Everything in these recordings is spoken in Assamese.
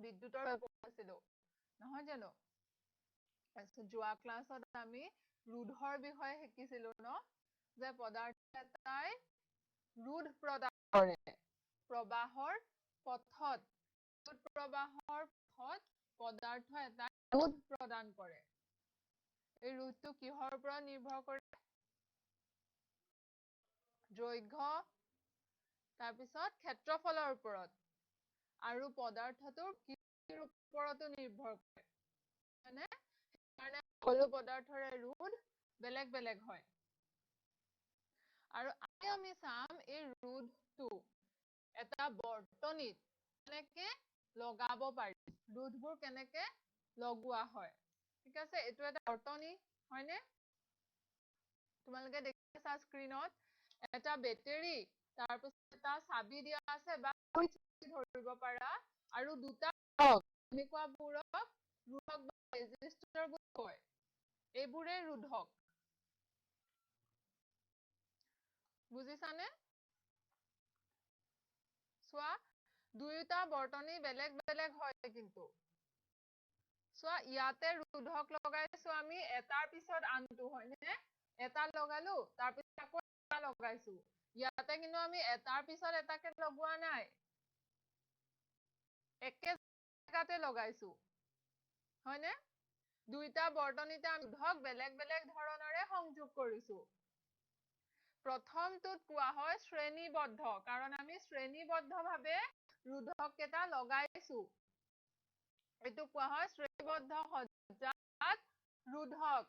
বিদ্যুতৰ ব্যৱহাৰ হৈছিল নহয় জানো যোৱা ক্লাছত আমি ৰোধৰ বিষয়ে শিকিছিলো ন যে পদাৰ্থ এটাই ৰোধ প্ৰদান কৰে প্ৰবাহৰ পথত প্ৰবাহৰ পথত পদাৰ্থ এটাই ৰোধ প্ৰদান কৰে এই ৰোধটো কিহৰ ওপৰত নিৰ্ভৰ কৰে দৈৰ্ঘ্য তাৰ পিছত ক্ষেত্ৰফলৰ ওপৰত আৰু পদাৰ্থটোৰ কিৰ ওপৰতো নিৰ্ভৰ কৰে মানে সেইকাৰণে সকলো পদাৰ্থৰে ৰোধ বেলেগ বেলেগ হয় আৰু আমি চাম এই ৰোধটো এটা বৰ্তনীত কেনেকে লগাব পাৰি ৰোধবোৰ কেনেকে লগোৱা হয় ঠিক আছে এইটো এটা বৰ্তনী হয়নে তোমালোকে দেখিছা স্ক্ৰীনত এটা বেটাৰী তাৰ পিছত এটা চাবি দিয়া আছে বা ধৰিব পাৰা আৰু দুটা এনেকুৱাবোৰক ৰোধক বা ৰেজিস্টৰ বুলি কয় এইবোৰে ৰোধক বুজিছানে চোৱা দুয়োটা বৰ্তনী বেলেগ বেলেগ হয় কিন্তু চোৱা ইয়াতে ৰোধক লগাইছো আমি এটাৰ পিছত আনটো হয়নে এটা লগালো তাৰ পিছত আকৌ এটা লগাইছো ইয়াতে কিন্তু আমি এটাৰ পিছত এটাকে লগোৱা নাই একে জায়গাতে লগাইছো হয়নে দুইটা বৰ্তনীতে আমি ৰোধক বেলেগ বেলেগ ধৰণৰে সংযোগ কৰিছো প্ৰথমটোত কোৱা হয় শ্ৰেণীবদ্ধ কাৰণ আমি শ্ৰেণীবদ্ধভাৱে ৰোধক কেইটা লগাইছো এইটো কোৱা হয় শ্ৰেণীবদ্ধ সজ্জাত ৰোধক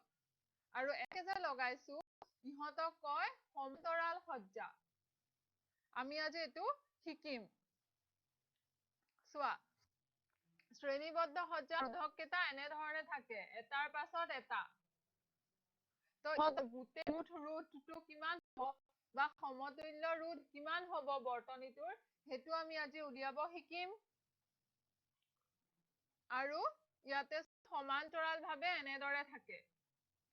আৰু একে যে লগাইছো ইহঁতক কয় সমান্তৰাল সজ্জা আমি আজি এইটো শিকিম চোৱা শ্ৰেণীবদ্ধ সজ্জা ৰোধক কেইটা এনে ধৰণে থাকে এটাৰ পাছত এটা তো গোটেই ৰোধটো কিমান হ'ব বা সমতুল্য ৰোধ কিমান হ'ব বৰ্তনীটোৰ সেইটো আমি আজি উলিয়াব শিকিম আৰু ইয়াতে সমান্তৰালভাৱে এনেদৰে থাকে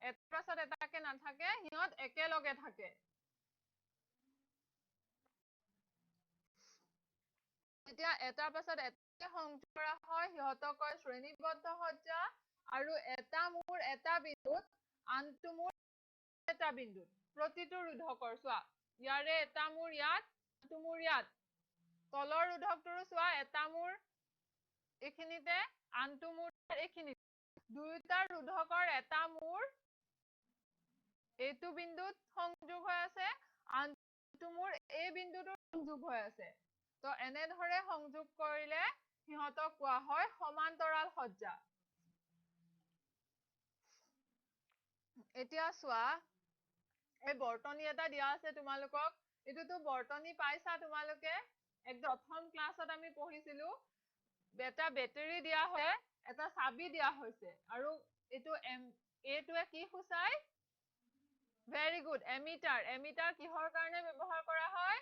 এটাৰ পাছত এটাকে নাথাকে সিহঁত একেলগে থাকে এতিয়া এটাৰ পাছত এটাকে সংযোগ কৰা হয় সিহঁতক কয় শ্ৰেণীবদ্ধ সজ্জা আৰু এটা মূৰ এটা বিন্দুত আনটো মূৰ এটা বিন্দুত প্ৰতিটো ৰোধকৰ চোৱা ইয়াৰে এটা মূৰ ইয়াত আনটো মূৰ ইয়াত তলৰ ৰোধকটোৰো চোৱা এটা মূৰ এইখিনিতে আনটো মূৰ এইখিনিতে দুয়োটা ৰোধকৰ এটা মূৰ এইটো বিন্দুত সংযোগ হৈ আছে আনটো মূৰ এই বিন্দুটো সংযোগ হৈ আছে তো এনেদৰে সংযোগ কৰিলে সিহঁতক কোৱা হয় সমান্তৰাল সজ্জা এতিয়া চোৱা এই বৰ্তনী এটা দিয়া আছে তোমালোকক এইটোতো বৰ্তনী পাইছা তোমালোকে একদম প্ৰথম ক্লাছত আমি পঢ়িছিলো এটা বেটাৰী দিয়া হয় এটা চাবি দিয়া হৈছে আৰু এইটো এইটোৱে কি সূচায় ভেৰি গুড এমিটাৰ কিহৰ কাৰণে ব্যৱহাৰ কৰা হয়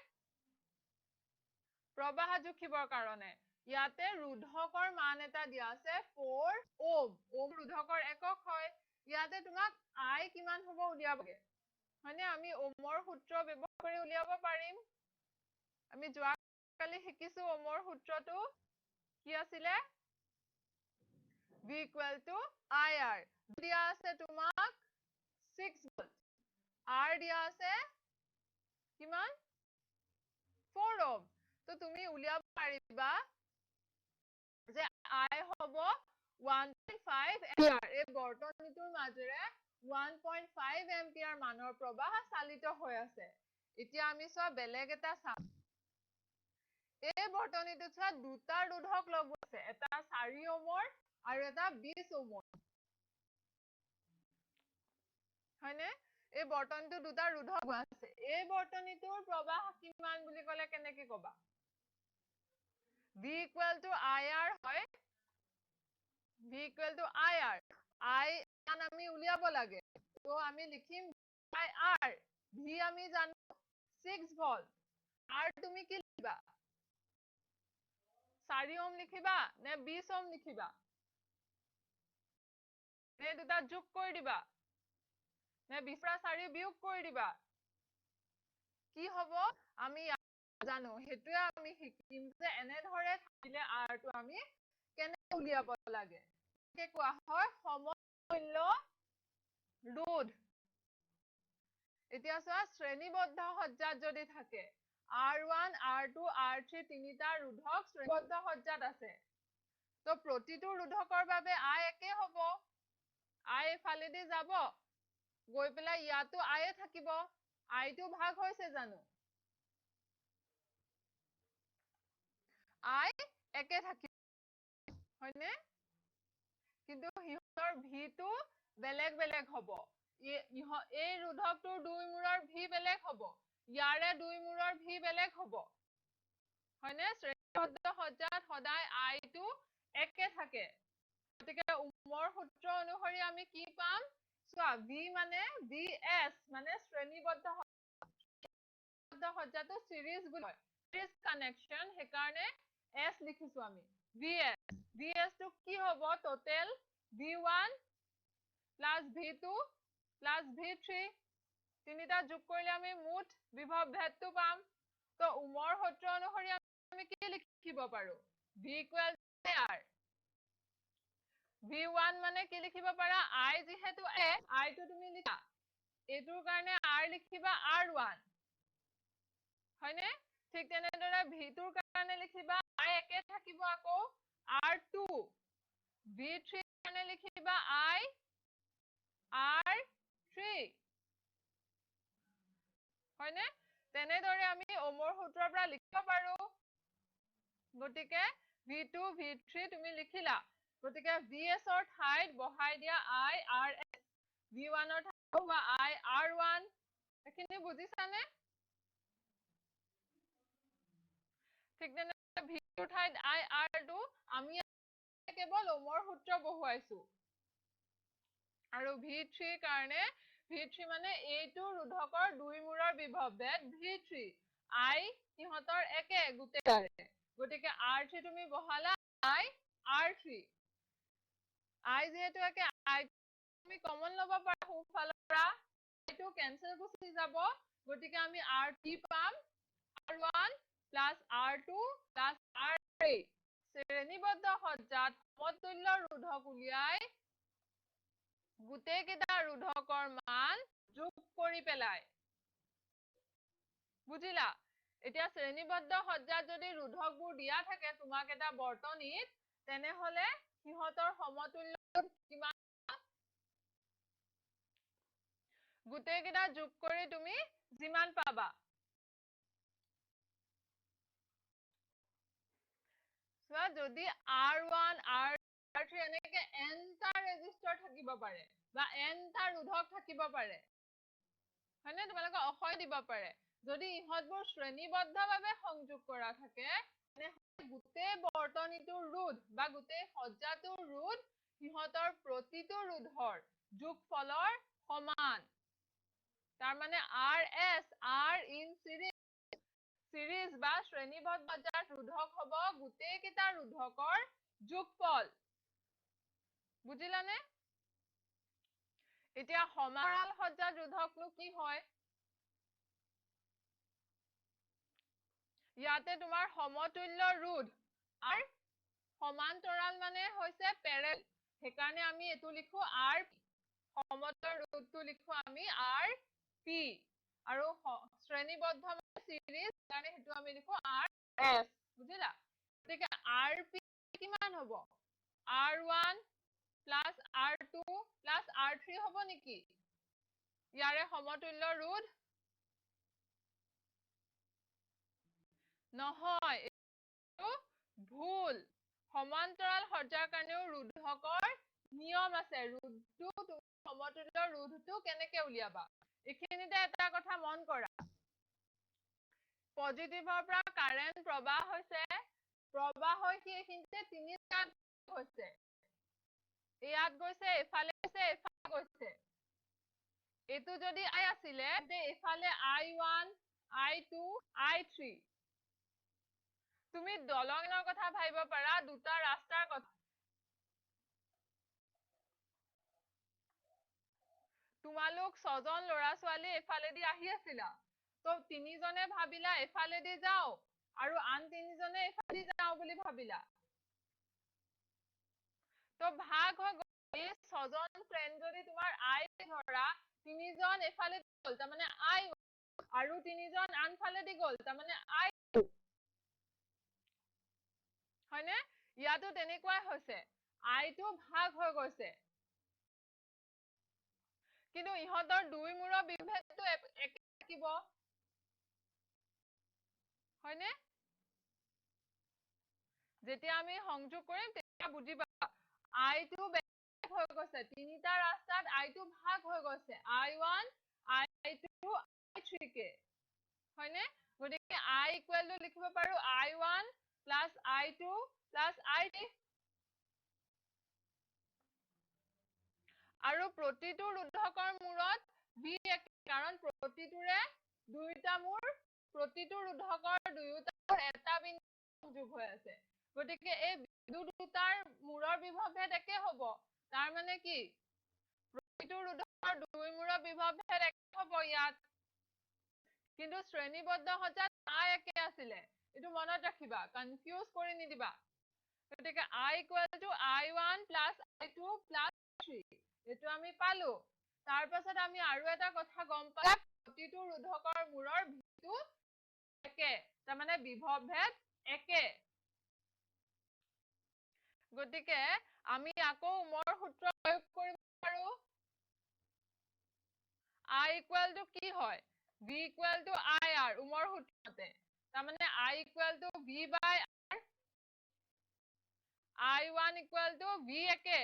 প্ৰবাহ জুখিবৰ কাৰণে ইয়াতে ৰোধকৰ মান এটা দিয়া আছে 4 ওম ৰোধকৰ একক হয় ইয়াতে তোমাক I কিমান হ'ব উলিয়াবগে হয়নে আমি ওমৰ সূত্ৰ ব্যৱহাৰ কৰি উলিয়াব পাৰিম আমি যোৱা কালি শিকিছো ওমৰ সূত্ৰটো কি আছিলে V = IR দিয়া আছে তোমাক 6 ভোল্ট R দিয়া আছে কিমান 4 ওম তো তুমি উলিয়াব পাৰিবা যে I হ'ব 1.5 এম্পিয়াৰ এই বৰ্তনীটোৰ মাজেৰে 1.5 এম্পিয়াৰ মানৰ প্ৰবাহ চালিত হৈ আছে এতিয়া আমি চোৱা বেলেগ এটা চাম এই বৰ্তনীটোত চোৱা দুটা ৰোধক লগোৱা আছে এটা 4 ওমৰ আৰু এটা 20 ওমৰ হয়নে এই বৰ্তনীটো দুটা ৰোধক আছে এই বৰ্তনীটোৰ প্ৰবাহ কিমান বুলি ক'লে কেনেকে ক'বা V = IR হয় V = IR I মান আমি উলিয়াব লাগে তো আমি লিখিম IR V আমি জানো 6 ভোল্ট R তুমি কি লিখিবা 4 ওম লিখিবা নে 20 ওম লিখিবা নে দুটা যোগ কৰি দিবা নে 20 পৰা 4 বিয়োগ কৰি দিবা কি হ'ব আমি জানো হেতুৱে আমি শিকিম যে এনে ধৰে থাকিলে R টো আমি কেনে উলিয়াব লাগে কে কোৱা হয় সমতুল্য ৰোধ এতিয়া চোৱা শ্ৰেণীবদ্ধ সজ্জাত যদি থাকে R1 R2 R3 তিনিটা ৰোধক শ্ৰেণীবদ্ধ সজ্জাত আছে তো প্ৰতিটো ৰোধকৰ বাবে I একে হ'ব I এফালেদি যাব গৈ পেলাই ইয়াতো I থাকিব I টো ভাগ হৈছে জানো I একে থাকিব হয়নে কিন্তু হিহঁতৰ V টো বেলেগ বেলেগ হ'ব এই ৰোধকটোৰ দুই মূৰৰ V বেলেগ হ'ব ইয়াৰে দুই মূৰৰ V বেলেগ হ'ব হয়নে শ্ৰেণীবদ্ধ সজ্জাত সদায় I টো একে থাকে গতিকে ওমৰ সূত্ৰ অনুসৰি আমি কি পাম চোৱা V মানে VS মানে শ্ৰেণীবদ্ধ সজ্জাটো সিৰিজ বুলি সিৰিজ কানেকচন হেকাৰণে S লিখিছো আমি VS টো কি হ'ব total V1 plus V2 plus V3 তিনিটা যোগ কৰিলে আমি মুঠ বিভৱ ভেদটো পাম তো ওমৰ সূত্ৰ অনুসৰি আমি কি লিখিব পাৰো V equal to R V1 মানে কি লিখিব পাৰা I যেহেতু I টো তুমি লিখা এটোৰ কাৰণে R লিখিবা R1 হয়নে ঠিক তেনেদৰে V2ৰ কাৰণে লিখিবা I একে থাকিব আকৌ R2 V3 কাৰণে লিখিবা I R3 হয়নে তেনেদৰে আমি ওমৰ সূত্ৰৰ পৰা লিখিব পাৰো গতিকে V2 V3 তুমি লিখিলা গতিকে VS ৰ ঠাইত বহাই দিয়া I RS V1 ৰ ঠাইত বহোৱা I R1 এখিনি বুজিছানে ঠিক তেনেদৰে V2 ৰ ঠাইত I R2 আমি কেৱল ওমৰ সূত্ৰ বহুৱাইছো আৰু V3 কাৰণে V3 মানে এইটো ৰোধকৰ দুই মূৰৰ বিভৱ ভেদ V3 I ইহঁতৰ একে গুটেইৰে গতিকে R3 তুমি বহালা I R3 I যেহেতু একে I তুমি কমন ল'ব পাৰা সোঁফালৰ পৰা এইটো কেনসেল গুচি যাব গতিকে আমি R3 পাম R1 plus R2 plus R3 শ্ৰেণীবদ্ধ সজ্জাত সমতুল্য ৰোধক উলিয়াই গুটেই কেইটা ৰোধকৰ মান যোগ কৰি পেলাই বুজিলা এতিয়া শ্ৰেণীবদ্ধ সজ্জাত যদি ৰোধকবোৰ দিয়া থাকে তোমাক এটা বৰ্তনীত তেনেহলে সিহঁতৰ সমতুল্য কিমান গুটেই কেইটা যোগ কৰি তুমি যিমান পাবা চোৱা যদি R1 R3 এনেকে n টা ৰেজিস্টাৰ থাকিব পাৰে বা n টা ৰোধক থাকিব পাৰে হয়নে তোমালোকে অখয় দিব পাৰে যদি ইহঁতবোৰ শ্ৰেণীবদ্ধভাৱে সংযোগ কৰা থাকে গুটেই বৰ্তনীটোৰ ৰোধ বা গুটেই সজ্জাটোৰ ৰোধ ইহঁতৰ প্ৰতিটো ৰোধৰ যোগফলৰ সমান তাৰ মানে RS R in series বা শ্ৰেণীবদ্ধ সজ্জাত ৰোধক হ'ব গুটেই কেইটা ৰোধকৰ যোগফল বুজিলানে এতিয়া সমান্তৰাল সজ্জাত ৰোধকনো কি হয় ইয়াতে তোমাৰ সমতুল্য ৰোধ আৰু সমান্তৰাল মানে হৈছে প্যাৰেল হেকাৰণে আমি এটো লিখো R সমতুল্য ৰোধটো লিখো আমি RP আৰু শ্ৰেণীবদ্ধ মানে সিৰিজ কাৰণে হেতু আমি লিখো RS বুজিলা গতিকে RP কিমান হ'ব R1 plus R2 plus R3 হ'ব নেকি ইয়াৰে সমতুল্য ৰোধ নহয় এটো ভুল সমান্তৰাল সজ্জাৰ কাৰণেও ৰোধকৰ নিয়ম আছে ৰোধটো সমতুল্য ৰোধটো কেনেকে উলিয়াবা এখিনিতে এটা কথা মন কৰা পজিটিভৰ পৰা কাৰেন্ট প্ৰবাহ হৈছে প্ৰবাহ হৈ কি এখিনিতে তিনিটা হৈছে ইয়াত গৈছে এফালে গৈছে এটো যদি I আছিলে তে এফালে I1 I2 I3 তুমি দলঙৰ কথা ভাবিব পাৰা দুটা ৰাস্তাৰ কথা তোমালোক ছজন লৰা ছোৱালী এফালেদি আহি আছিলা তো তিনিজনে ভাবিলা এফালেদি যাও আৰু আন তিনিজনে এফালেদি যাও বুলি ভাবিলা তো ভাগ হৈ গ'ল। এই 6জন ফ্ৰেণ্ড যদি তোমাৰ আই ধৰা, 3জন এফালে গ'ল, তাৰমানে আই, আৰু 3জন আনফালে দি গ'ল, তাৰমানে আই, হয়নে? ইয়াতো তেনেকুৱাই হৈছে, আইটো ভাগ হৈ গৈছে, কিন্তু ইহঁতৰ দুই মূৰৰ বিভেদটো একে থাকিব, হয়নে? যেতিয়া আমি সংযোগ কৰিম তেতিয়া বুজিবা, আইটো বেলেগ হৈ গৈছে, তিনিটা ৰাস্তাত আইটো ভাগ হৈ গৈছে, I1, I2, I3 কে, হয়নে? গতিকে I ইকুৱেল টু লিখিব পাৰো I1 plus I2 plus I3, আৰু প্ৰতিটো ৰোধকৰ মূৰত V একে, কাৰণ প্ৰতিটোৰে দুইটা মূৰ, প্ৰতিটো ৰোধকৰ দুয়োটা এটা বিন্দু সংযোগ হৈ আছে, গতিকে এই বিন্দু দুটাৰ মূৰৰ বিভৱ একে হ'ব, তাৰ মানে কি প্ৰতিটো ৰোধকৰ দুই মূৰৰ বিভৱ একে হ'ব ইয়াত, কিন্তু শ্ৰেণীবদ্ধ সজ্জাত I একে আছিলে, এইটো মনত ৰাখিবা, কনফিউজ কৰি নিদিবা। গতিকে I equal two I1 plus I2 plus 3, এইটো আমি পালো। তাৰ পাছত আমি আৰু এটা কথা গম পাম, প্ৰতিটো ৰোধকৰ মূৰৰ ভিটো একে, তাৰমানে বিভৱ ভেদ একে। গতিকে আমি আকৌ ওমৰ সূত্ৰ প্ৰয়োগ কৰিব পাৰো। I ইকুৱেল টু কি হয়? V ইকুৱেল টু IR, ওমৰ সূত্ৰতে, তাৰমানে I equal to V by R, I1 equal to V একে,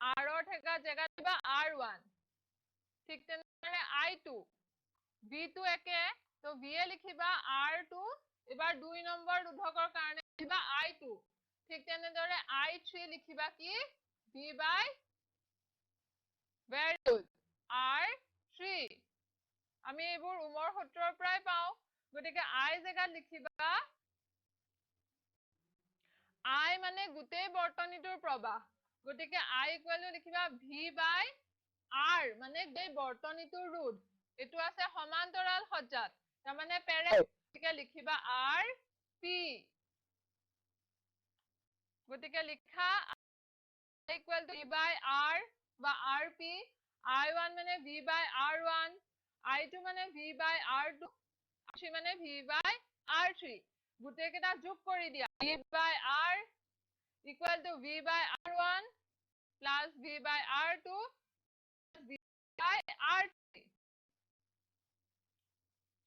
R ৰ থকা জেগাত দিবা R1, ঠিক তেনেদৰে I2, V2 একে, তো V এ লিখিবা R2, এবাৰ 2 নম্বৰ ৰোধকৰ কাৰণে লিখিবা I2, ঠিক তেনেদৰে I3 লিখিবা কি V বাই, very good, R3, আমি এইবোৰ ওমৰ সূত্ৰৰ পৰাই পাওঁ, গতিকে I জেগাত লিখিবা, I মানে গোটেই বৰ্তনীটোৰ প্ৰবাহ, গতিকে I ইকুৱেল টু লিখিবা V বাই R, মানে গোটেই বৰ্তনীটোৰ ৰোধ, এইটো আছে সমান্তৰাল সজ্জাত, তাৰমানে পেৰেলাল, গতিকে লিখিবা RP, গতিকে লিখা I equal to V by R বা RP, I1 মানে V বাই R1, I2 মানে V বাই R2, I3 মানে V বাই R3, গোটেই কেইটা যোগ কৰি দিয়া, V by R equal to V by R1 plus V by R2 V by R3,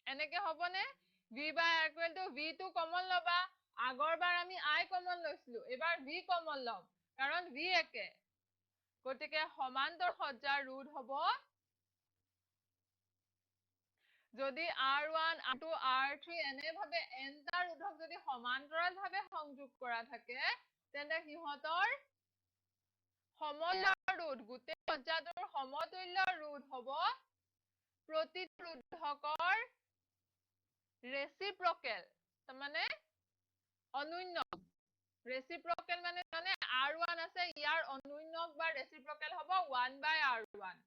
এনেকে হ'বনে? V by R equal to V2 common ল'বা, আগৰবাৰ আমি I কমন লৈছিলো, এবাৰ V কমন ল'ম, কাৰণ V একে, গতিকে সমান্তৰ সজ্জাৰ ৰোধ হ'ব, যদি R1, R2, R3 এনেভাৱে nটা ৰোধক যদি সমান্তৰালভাৱে সংযোগ কৰা থাকে, তেন্তে সিহঁতৰ সমতুল্য ৰোধ, গোটেই সজ্জাটোৰ সমতুল্য ৰোধ হ'ব প্ৰতিটো ৰোধকৰ ৰেচিপ্ৰকেল, তাৰমানে অনুন্যক, ৰেচিপ্ৰকেল মানে R1 আছে, ইয়াৰ অনুন্যক বা ৰেচিপ্ৰকেল হ'ব 1 বাই R1,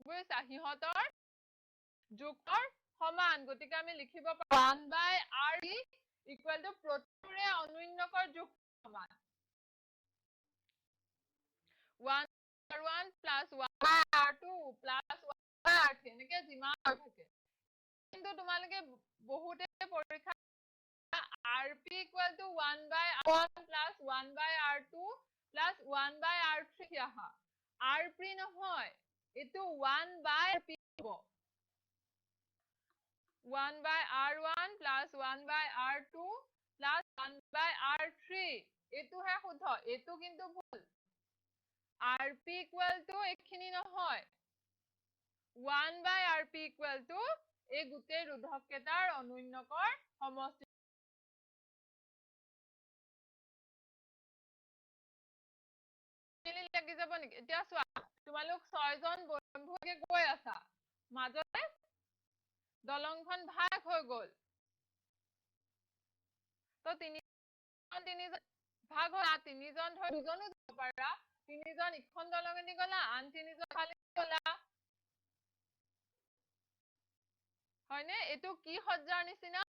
বুজিছা, সিহঁতৰ যোগৰ সমান, গতিকে আমি লিখিব পাৰো 1 বাই RP ইকুৱেল টু প্ৰতিটোৰে অনুন্যকৰ যোগ সমান, 1 R1 plus 1 by R2 plus 1 by R3, এনেকে যিমান থাকে, কিন্তু তোমালোকে বহুতে পৰীক্ষা RP equal to 1 by R1 plus 1 by R2 plus 1 by R3 আহা, RP নহয়, এইটো 1 বাই RP হ'ব, 1 by R1 plus 1 by R2 plus 1 by R3, এইটোহে শুদ্ধ, এইটো কিন্তু ভুল, RP ইকুৱেল টু এইখিনি নহয়, 1 বাই RP ইকুৱেল টু এই গোটেই ৰোধক কেইটাৰ অনুন্যকৰ সমষ্টি, লাগি যাব নেকি? এতিয়া চোৱা, তোমালোক 6জন বন্ধুকে গৈ আছা, মাজতে দলংখন ভাগ হৈ গ'ল, তো 3জন ভাগ হোৱা, 3জন ধৰি 2জনো যাব পাৰা, 3জন ইখন দলঙেদি গ'লা, আন 3জন ফালে গ'লা, হয়নে? এইটো কি সজ্জাৰ নিচিনা?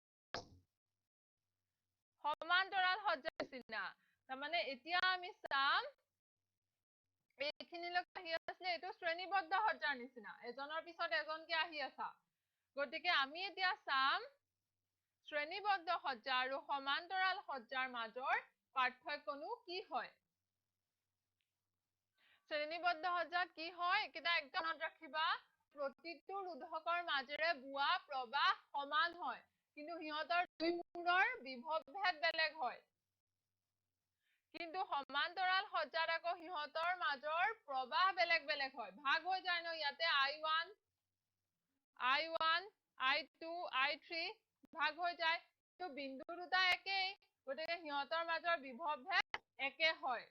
সমান্তৰাল সজ্জাৰ নিচিনা, তাৰমানে এতিয়া আমি চাম এইখিনিলৈকে আহি আছিলে এইটো শ্ৰেণীবদ্ধ সজ্জাৰ নিচিনা এজনৰ পিছত এজনকে আহি আছা গতিকে আমি এতিয়া চাম শ্ৰেণীবদ্ধ সজ্জা আৰু সমান্তৰাল সজ্জাৰ মাজৰ পাৰ্থক্যনো কি হয় শ্ৰেণীবদ্ধ সজ্জাত কি হয় কিটা একদম মনত ৰাখিবা প্ৰতিটো ৰোধকৰ মাজেৰে বোৱা প্ৰবাহ সমান হয় কিন্তু হিহঁতৰ দুইমূৰৰ বিভৱভেদ বেলেগ হয় কিন্তু সমান্তৰাল সজ্জাত আকৌ হিহঁতৰ মাজৰ প্ৰবাহ বেলেগ বেলেগ হয় ভাগ হৈ যায় ন ইয়াতে I1 I2 I3 ভাগ হৈ যায় তো বিন্দু দুটা একেই গতিকে হিহঁতৰ মাজৰ বিভৱভেদ একে হয়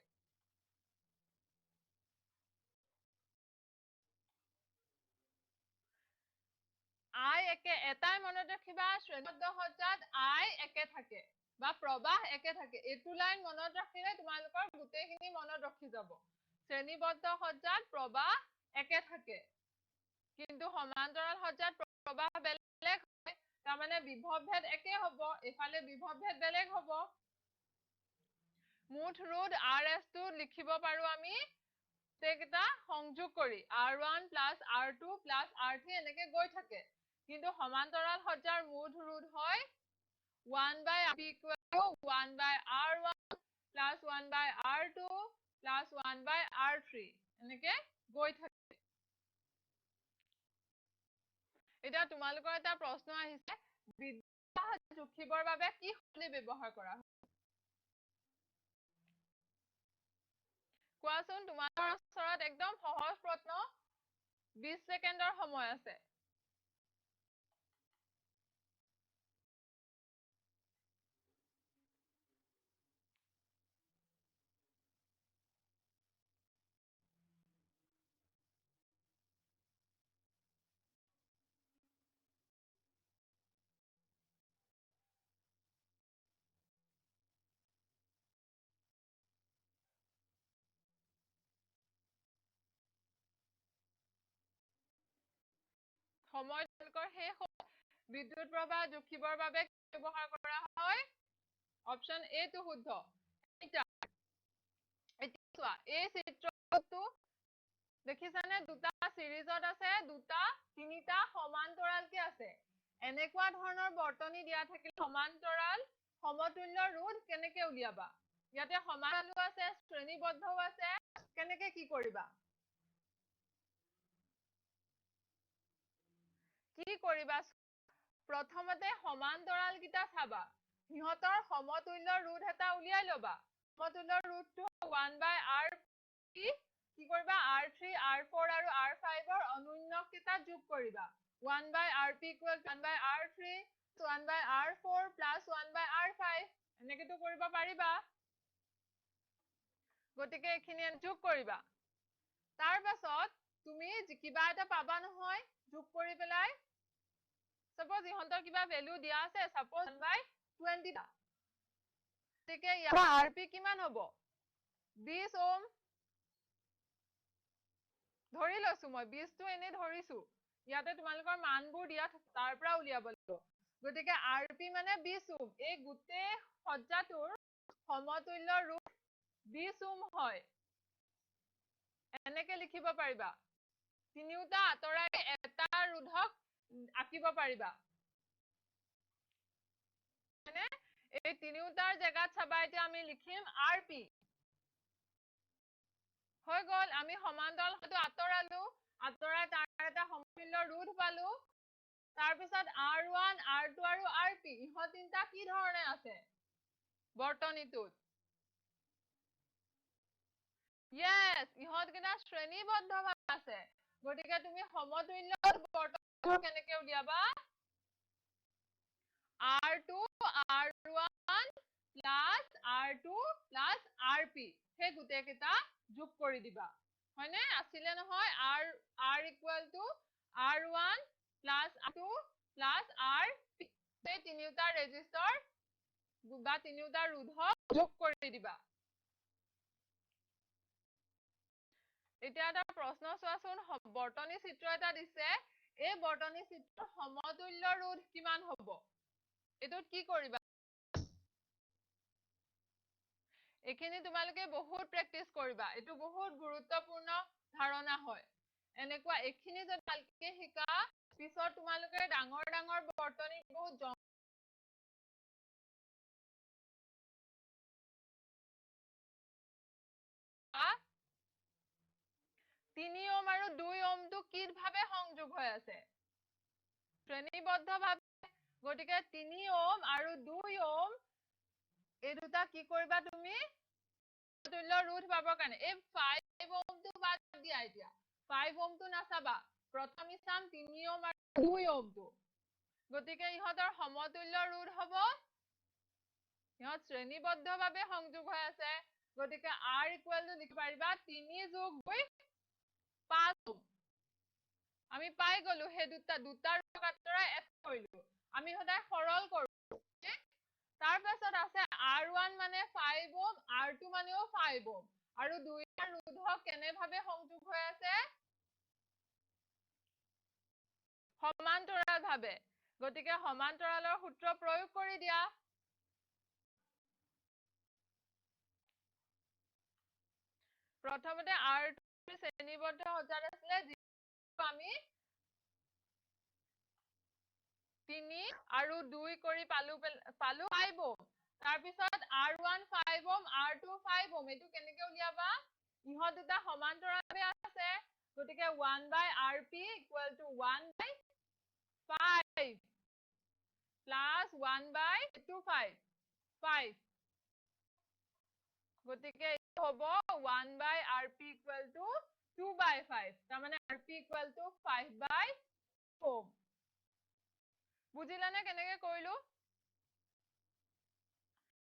I একে এটাই মনত ৰাখিবা শ্ৰেণীবদ্ধ সজ্জাত I একে থাকে বা প্ৰবাহ একে থাকে এটো লাইন মনত ৰাখিলে তোমালোকৰ গোটেইখিনি মনত ৰখি যাব শ্ৰেণীবদ্ধ সজ্জাত প্ৰবাহ একে থাকে কিন্তু সমান্তৰাল সজ্জাত প্ৰবাহ বেলেগ হয় তাৰ মানে বিভৱভেদ একে হ'ব এফালে বিভৱভেদ বেলেগ হ'ব মুঠ ৰোধ RS2 লিখিব পাৰো আমি তেকেটা সংযোগ কৰি R1 + R2 + R3 এনেকে গৈ থাকে কিন্তু সমান্তৰাল সজ্জাৰ মুঠ ৰোধ হয় 1/RP = 1/R1 + 1/R2 + 1/R3 এনেকে গৈ থাকে এতিয়া তোমালোকৰ এটা প্ৰশ্ন আহিছে বিদ্যুৎ জুখিবৰ বাবে কি সঁজুলি ব্যৱহাৰ কৰা হয় কোৱাচোন তোমাৰ ওচৰত একদম সহজ প্ৰশ্ন 20 সেকেন্ডৰ সময় আছে সময় তোমালোকৰ শেষ হ'ল বিদ্যুৎ প্ৰবাহ জুখিবৰ বাবে কি ব্যৱহাৰ কৰা হয় অপচন এ টো শুদ্ধ এতিয়া চোৱা এই চিত্ৰটো দেখিছানে দুটা সিৰিজত আছে দুটা তিনিটা সমান্তৰালকে আছে এনেকুৱা ধৰণৰ বৰ্তনী দিয়া থাকিলে সমান্তৰাল সমতুল্য ৰোধ কেনেকে উলিয়াবা ইয়াতে সমান্তৰালো আছে শ্ৰেণীবদ্ধও আছে কেনেকে কি কৰিবা কি কৰিবা প্ৰথমতে সমান্তৰাল কিটা চাবা হিহঁতৰ সমতুল্য ৰোধ এটা উলিয়াই লবা সমতুল্য ৰোধটো 1/R কি কৰিবা R3 R4 আৰু R5 ৰ অনুন্যক কিটা যোগ কৰিবা 1/RP = 1/R3 1/R4 + 1/R5 এনেকেতো কৰিব পাৰিবা গতিকে এখিনি যোগ কৰিবা তাৰ পাছত তুমি কিবা এটা পাবা নহয় যোগ কৰি পেলাই suppose ইহঁতৰ কিবা ভ্যালু দিয়া আছে suppose 1/20 গতিকে ইয়াৰ RP কিমান হ'ব 20 ওহম ধৰি লৈছো মই 20 টো এনে ধৰিছো ইয়াতে তোমালোকৰ মানবোৰ দিয়া তাৰ পৰা উলিয়াব লাগিব গতিকে RP মানে 20 ওহম এই গোটেই সজ্জাটোৰ সমতুল্য ৰোধ 20 ওহম হয় এনেকে লিখিব পাৰিবা তিনিওটা আঁতৰাই এটা ৰোধক আঁকিব পাৰিবা মানে এই তিনিওটাৰ জেগাত চাবা এতিয়া আমি লিখিম RP হৈ গল আমি সমান্তৰালটো আঁতৰালো আঁতৰাই তাৰ এটা সমতুল্য ৰোধ পালো তাৰ পিছত R1 R2 আৰু RP ইহঁত তিনটা কি ধৰণে আছে বৰ্তনীটোত Yes, ইহঁত কিনা শ্ৰেণীবদ্ধভাৱে আছে গতিকে তুমি সমতুল্য বৰ্তনী কেনেকে উলিয়াবা R2 R1 + R2 + RP সেই গোটেই কেইটা যোগ কৰি দিবা হয়নে আছিলে নহয় R = R1 + R2 + RP সেই তিনিটা ৰেজিষ্টৰ বা তিনিটা ৰোধক যোগ কৰি দিবা এতিয়া এটা প্ৰশ্ন চোৱাচোন বৰ্তনী চিত্ৰ এটা দিছে এই বৰ্তনী চিত্ৰৰ সমতুল্য ৰোধ কিমান হ'ব এটোত কি কৰিবা এখিনি তোমালোকে বহুত প্ৰেক্টিস কৰিবা এটো বহুত গুৰুত্বপূৰ্ণ ধাৰণা হয় এনেকুৱা এখিনি যদি ভালকে শিকা পিছত তোমালোকে ডাঙৰ ডাঙৰ বৰ্তনী বহুত তিনি ওম আৰু 2 ওমটো কিভাবে সংযোগ হৈ আছে শ্ৰেণীবদ্ধভাৱে গতিকে 3 ওম আৰু 2 ওম এই দুটা কি কৰিবা তুমি তুল্য ৰোধ পাবৰ কাৰণে এই 5 ওমটো বাদ দিয়া এতিয়া 5 ওমটো নাচাবা প্ৰথমে চাম 3 ওম আৰু 2 ওমটো গতিকে ইহঁতৰ সমতুল্য ৰোধ হ'ব ইহঁত শ্ৰেণীবদ্ধভাৱে সংযোগ হৈ আছে গতিকে r ইকুৱেল টু লিখিব পাৰিবা 3 যোগ 2 5 ওম আমি পাই গলো হে দুটাৰ কাটৰা এড কৰিলো আমি সদায় সৰল কৰো তাৰ পাছত আছে r1 মানে 5 ওম r2 মানেও 5 ওম আৰু দুইটা ৰোধক কেনেভাৱে সংযোগ হৈ আছে সমান্তৰালভাৱে গতিকে সমান্তৰালৰ সূত্ৰ প্ৰয়োগ কৰি দিয়া প্ৰথমতে r2 শ্ৰেণীবদ্ধ সজাত আছিলে যিটো আমি 3 আৰু 2 কৰি পালো 5 ওম তাৰ পিছত r1 5 ওম r2 5 ওম এটো কেনেকৈ উলিয়াবা ইহঁত দুটা সমান্তৰালভাৱে আছে গতিকে 1/rp = 1/5 plus 1/25 5 গতিকে হ'ব 1/rp = 2/5 তাৰ মানে rp = 5/4 বুজিলানে কেনেকৈ কৰিলো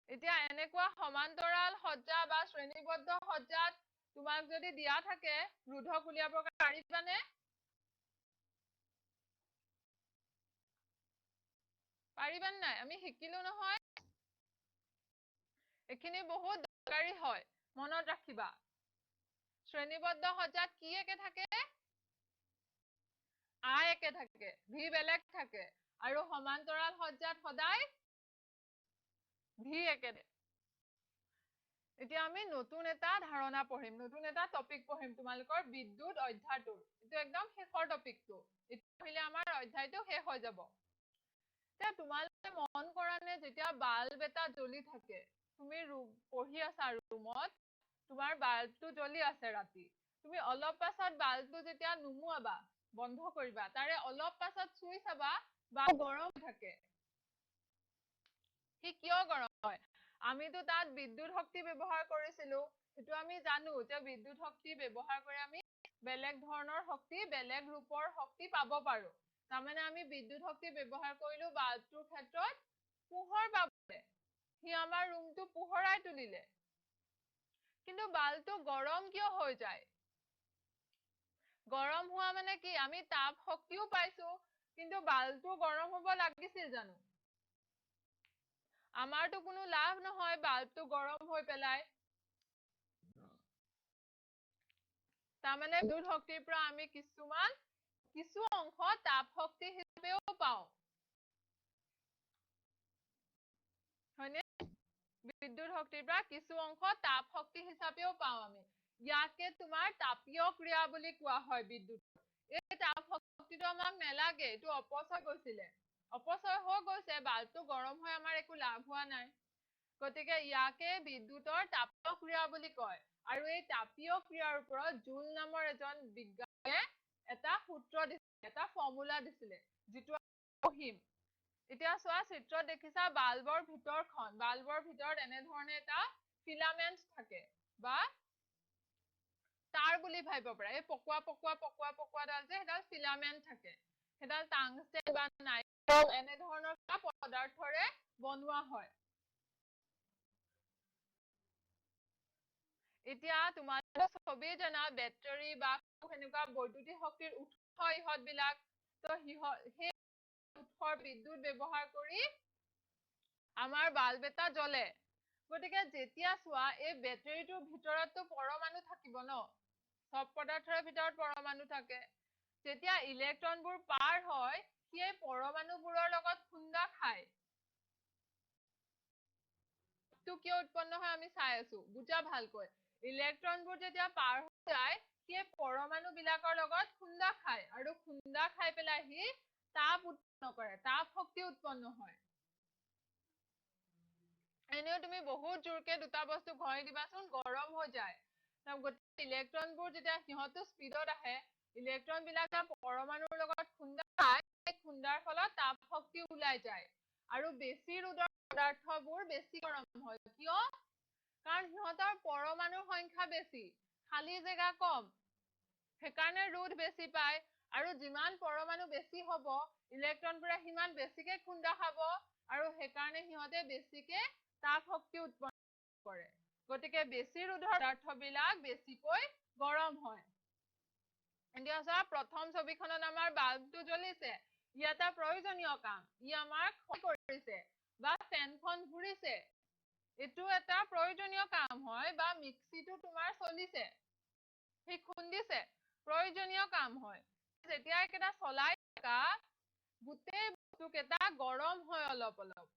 এতিয়া এনেকুৱা সমান্তৰাল সজ্জা বা শ্ৰেণীবদ্ধ সজ্জাত তোমাক যদি দিয়া থাকে ৰোধক উলিয়াব পাৰিবানে পাৰিবান নাই আমি শিকিলো নহয় এখিনি বহুত দৰকাৰী হয় মনত ৰাখিবা শ্ৰেণীবদ্ধ সজ্জাত কি একে থাকে I একে থাকে V বেলেগ থাকে আৰু সমান্তৰাল সজ্জাত সদায় V একে এতিয়া আমি নতুন এটা ধাৰণা পঢ়িম নতুন এটা টপিক পঢ়িম তোমালোকৰ বিদ্যুৎ অধ্যায়টো এটো একদম শেষৰ টপিকটো এটো পঢ়িলে আমাৰ অধ্যায়টো শেষ হৈ যাব তে তোমালোকে মন কৰা নে যেতিয়া বাল্ব এটা জ্বলি থাকে তুমি পঢ়ি আছা ৰুমত তোমাৰ বাল্বটো জ্বলি আছে ৰাতি তুমি অলপ পাছত বাল্বটো যেতিয়া নুমুৱাবা বন্ধ কৰিবা তাৰে অলপ পাছত চুই চাবা বা গৰম থাকে কি কিয় গৰম হয় আমিতো তাত বিদ্যুৎ শক্তি ব্যৱহাৰ কৰিছিলো এটো আমি জানো যে বিদ্যুৎ শক্তি ব্যৱহাৰ কৰি আমি বেলেগ ধৰণৰ শক্তি বেলেগ ৰূপৰ শক্তি পাব পাৰো তাৰমানে আমি বিদ্যুৎ শক্তি ব্যৱহাৰ কৰিলো বাল্বটোৰ ক্ষেত্ৰত পোহৰ পাবলৈ সি আমাৰ ৰুমটো পোহৰাই তুলিলে কিন্তু বাল্বটো গৰম কিয় হৈ যায় গৰম হোৱা মানে কি আমি তাপ শক্তিও পাইছো কিন্তু বাল্বটো গৰম হ'ব লাগিছিল জানো আমাৰটো কোনো লাভ নহয় বাল্বটো গৰম হৈ পেলাই তাৰমানে বিদ্যুৎ শক্তিৰ পৰা আমি কিছু অংশ তাপ শক্তি হিচাপেও পাওঁ হয়নে বিদ্যুৎ শক্তিৰ পৰা কিছু অংশ তাপ শক্তি হিচাপেও পাওঁ আমি ইয়াকে তোমাৰ তাপীয় ক্ৰিয়া বুলি কোৱা হয় বিদ্যুৎ এই তাপ শক্তিটো আমাক নেলাগে এটো অপচয় গৈছিলে অপচয় হৈ গৈছে বাল্বটো গৰম হৈ আমাৰ একো লাভ হোৱা নাই গতিকে ইয়াকে বিদ্যুৎৰ তাপীয় ক্ৰিয়া বুলি কয় আৰু এই তাপীয় ক্ৰিয়াৰ ওপৰত জুল নামৰ এজন বিজ্ঞানীয়ে এটা সূত্ৰ দিছিলে এটা ফৰ্মুলা দিছিলে যিটো পঢ়িম এতিয়া চোৱা চিত্ৰত দেখিছা বাল্বৰ ভিতৰত এনে ধৰণে এটা ফিলামেন্ট থাকে বা তাৰ বুলি ভাবিব পাৰা এই পকোৱা ডাল যে এডাল ফিলামেন্ট থাকে সেডাল টাংস্টেন বা নাইট্ৰল এনে ধৰণৰ পদাৰ্থৰে বনোৱা হয় এতিয়া তোমালোকে সবেই জানা বেটাৰী বা এনেকুৱা বৈদ্যুতিক শক্তিৰ উৎস ইহঁতবিলাক তো সেই উৎসৰ বিদ্যুৎ ব্যৱহাৰ কৰি আমাৰ বাল্ব এটা জ্বলে গতিকে যেতিয়া চোৱা এই বেটাৰীটোৰ ভিতৰতটো পৰমাণু থাকিব ন সব পদাৰ্থৰ ভিতৰত পৰমাণু থাকে যেতিয়া ইলেক্ট্ৰনবোৰ পাৰ হয় সেই পৰমাণুবোৰৰ লগত খুন্দা খায় বিদ্যুৎটো কিয় উৎপন্ন হয় আমি চাই আছো বুজা ভালকৈ ইলেক্ট্ৰনবোৰ যেতিয়া পাৰ হৈ যায় সেই পৰমাণু বিলাকৰ লগত খুন্দা খায় আৰু খুন্দা খাই পেলাই সি তাপ উৎপন্ন কৰে তাপ শক্তি উৎপন্ন হয় এনেও তুমি বহুত জোৰকে দুটা বস্তু ঘঁহি দিবাচোন গৰম হৈ যায় গতিকে ইলেক্ট্ৰনবোৰ যেতিয়া সিহঁতো স্পীডত আহে ইলেক্ট্ৰন বিলাক পৰমাণুৰ লগত খুন্দা খায় খুন্দাৰ ফলত তাপ শক্তি ওলাই যায় আৰু বেছি ৰোধৰ পদাৰ্থবোৰ বেছি গৰম হয় কিয় কাৰণ সিহঁতৰ পৰমাণুৰ সংখ্যা বেছি খালী জেগা কম সেইকাৰণে ৰোধ বেছি পায় আৰু যিমান পৰমাণু বেছি হ'ব ইলেক্ট্ৰনবোৰে সিমান বেছিকে খুন্দা খাব আৰু সেইকাৰণে সিহঁতে বেছিকে তাপ শক্তি উৎপন্ন কৰে গতিকে বেছি ৰোধৰ পদাৰ্থবিলাক বেছিকৈ গৰম হয় এতিয়া চোৱা প্ৰথম ছবিখনত আমাৰ বাল্বটো জ্বলিছে ই এটা প্ৰয়োজনীয় কাম ই আমাক সহায় কৰিছে বা ফেনখন ঘূৰিছে এইটো এটা প্ৰয়োজনীয় কাম হয় বা মিক্সিটো তোমাৰ চলিছে সি খুন্দিছে প্ৰয়োজনীয় কাম হয় যেতিয়া এটা চলাই থকা গোটেই বস্তুকেইটা গৰম হয় অলপ অলপ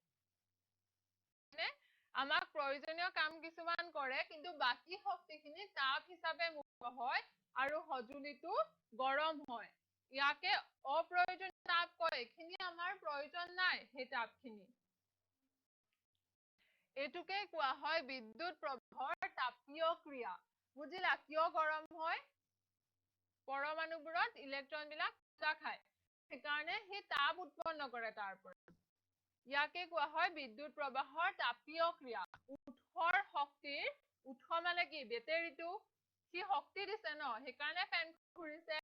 মানে আমাক প্ৰয়োজনীয় কাম কিছুমান কৰে কিন্তু বাকী শক্তিখিনি তাপ হিচাপে মুক্ত হয় আৰু সঁজুলিটো গৰম হয় ইয়াকে অপ্ৰয়োজনীয় তাপ কয় এইখিনি আমাৰ প্ৰয়োজন নাই সেই তাপখিনি এটুকে কোৱা হয় বিদ্যুৎ প্ৰবাহৰ তাপীয় ক্ৰিয়া বুজিলা কিয় গৰম হয় পৰমাণুবোৰত ইলেক্ট্ৰনবিলাক খুন্দা খায় সেইকাৰণে সি তাপ উৎপন্ন কৰে তাৰ পৰা ইয়াকে কোৱা হয় বিদ্যুৎ প্ৰবাহৰ তাপীয় ক্ৰিয়া উৎসৰ শক্তিৰ উৎস মানে কি বেটেৰীটো সি শক্তি দিছে ন সেইকাৰণে ফেন ঘূৰিছে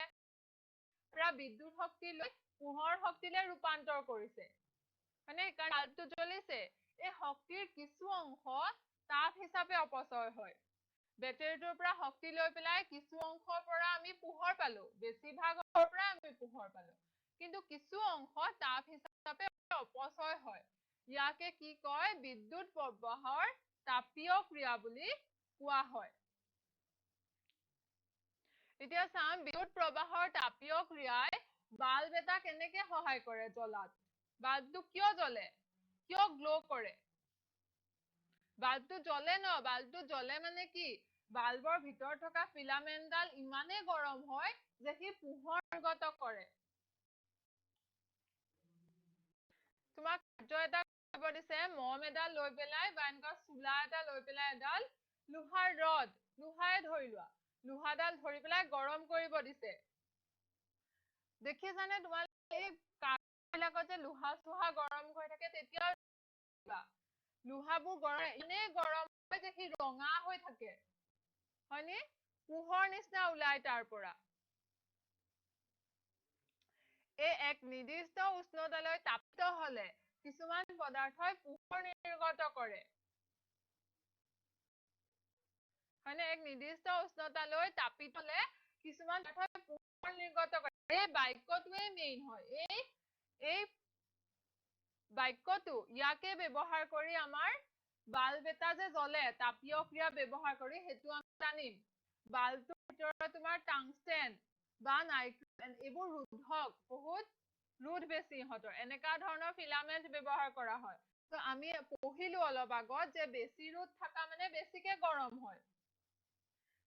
পৰা বিদ্যুৎ শক্তি লৈ পোহৰ শক্তিলৈ ৰূপান্তৰ কৰিছে মানে সেইকাৰণে বাল্বটো জ্বলিছে এই শক্তিৰ কিছু অংশ তাপ হিচাপে অপচয় হয় বেটেৰীটোৰ পৰা শক্তি লৈ পেলাই কিছু অংশৰ পৰা আমি পোহৰ পালো বেছিভাগৰ পৰা আমি পোহৰ পালো কিন্তু কিছু অংশ তাপ হিচাপে অপচয় হয় ইয়াকে কি কয় বিদ্যুৎ প্ৰবাহৰ তাপীয় ক্ৰিয়া বুলি কোৱা হয় এতিয়া চাম বিদ্যুৎ প্ৰবাহৰ তাপীয় ক্ৰিয়াই বাল্ব এটা কেনেকৈ সহায় কৰে জ্বলাত বাল্বটো কিয় জ্বলে কিয় গ্লো কৰে বাল্বটো জ্বলে ন বাল্বটো জ্বলে মানে কি বাল্বৰ ভিতৰত থকা ফিলামেণ্টডাল ইমানেই গৰম হয় যে সি পোহৰ নিৰ্গত কৰে তোমাক কাৰ্য এটা কৰিব দিছে মম এডাল লৈ পেলাই বা এনেকুৱা চুলা এটা লৈ পেলাই এডাল লোহাৰ ৰড লোহাই ধৰি লোৱা লোহাডাল ধৰি পেলাই গৰম কৰিব দিছে দেখিছানে তোমালোকে এই কাৰবিলাকত যে লোহা চোহা গৰম কৰি থাকে তেতিয়া লোহাবোৰ গৰম এনেই গৰম হয় যে সি ৰঙা হৈ থাকে হয়নে পোহৰ নিচিনা ওলাই তাৰ পৰা এই এক নিৰ্দিষ্ট উষ্ণতালৈ তাপিত হলে কিছুমান পদাৰ্থই পোহৰ নিৰ্গত কৰে হয়নে এক নিৰ্দিষ্ট উষ্ণতালৈ তাপিত হলে কিছুমান পদাৰ্থই পোহৰ নিৰ্গত কৰে এই বাক্যটোৱে মেইন হয় এই বাক্যটো ইয়াকে ব্যৱহাৰ কৰি আমাৰ বাল্ব এটা যে জ্বলে তাপীয় ক্ৰিয়া ব্যৱহাৰ কৰি সেইটো আমি জানিম বাল্বটোৰ ভিতৰত তোমাৰ টাংষ্টেন বা নাইট্ৰজেন এইবোৰ ৰোধক বহুত ৰোধ বেছি ইহঁতৰ এনেকা ধৰণৰ ফিলামেন্ট ব্যৱহাৰ কৰা হয় তো আমি পঢ়িলো অলপ আগত যে বেছি ৰোধ থকা মানে বেছিকে গৰম হয়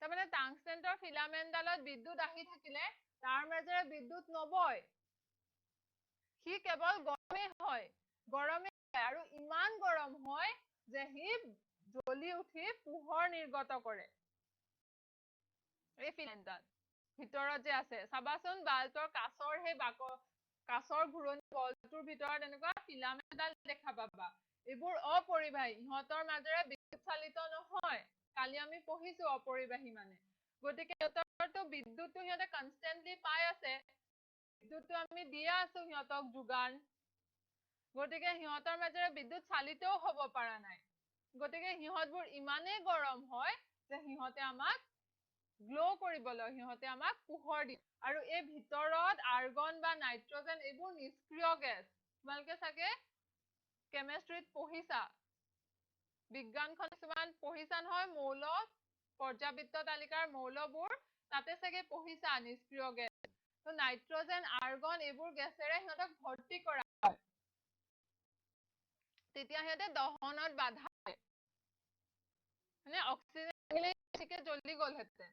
তাৰমানে টাংষ্টেনৰ ফিলামেন্টডালত বিদ্যুৎ আহি থাকিলে তাৰ মাজেৰে বিদ্যুৎ নবয় সি কেৱল গৰমেই হয় আৰু ইমান গৰম হয় যে সি জ্বলি উঠি পোহৰ নিৰ্গত কৰে এই ফিলামেন্টডাল ভিতৰত যে আছে চাবাচোন বাল্বৰ কাঁচৰ সেই কাঁচৰ ঘূৰণি বলটোৰ ভিতৰত এনেকুৱা ফিলামেন্টডাল দেখা পাবা এইবোৰ অপৰিবাহী ইহঁতৰ মাজেৰে বিদ্যুৎ চালিত নহয় কালি আমি পঢ়িছো অপৰিবাহী মানে গতিকে ইহঁতৰটো বিদ্যুৎটো সিহঁতে কনষ্টেন্টলি পাই আছে বিদ্যুৎটো আমি দিয়ে আছো সিহঁতক যোগান গতিকে সিহঁতৰ মাজেৰে বিদ্যুৎ চালিতও হ'ব পৰা নাই গতিকে সিহঁতবোৰ ইমানেই গৰম হয় যে সিহঁতে আমাক গ্লো কৰিবলৈ সিহঁতে আমাক পোহৰ দিয়ে আৰু এই ভিতৰত আৰ্গন বা নাইট্ৰজেন এইবোৰ নিষ্ক্ৰিয় গেছ তোমালোকে চাগে কেমিষ্ট্ৰিত পঢ়িছা বিজ্ঞানখন কিছুমান পঢ়িছা নহয় মৌল পৰ্যাবৃত্ত তালিকাৰ মৌলবোৰ তাতে চাগে পঢ়িছা নিষ্ক্ৰিয় গেছ তো নাইট্ৰজেন আৰ্গন এইবোৰ গেছেৰে সিহঁতক ভৰ্তি কৰা হয় তেতিয়া সিহঁতে দহনত বাধা মানে অক্সিজেন বেছিকে জ্বলি গ'লহেঁতেন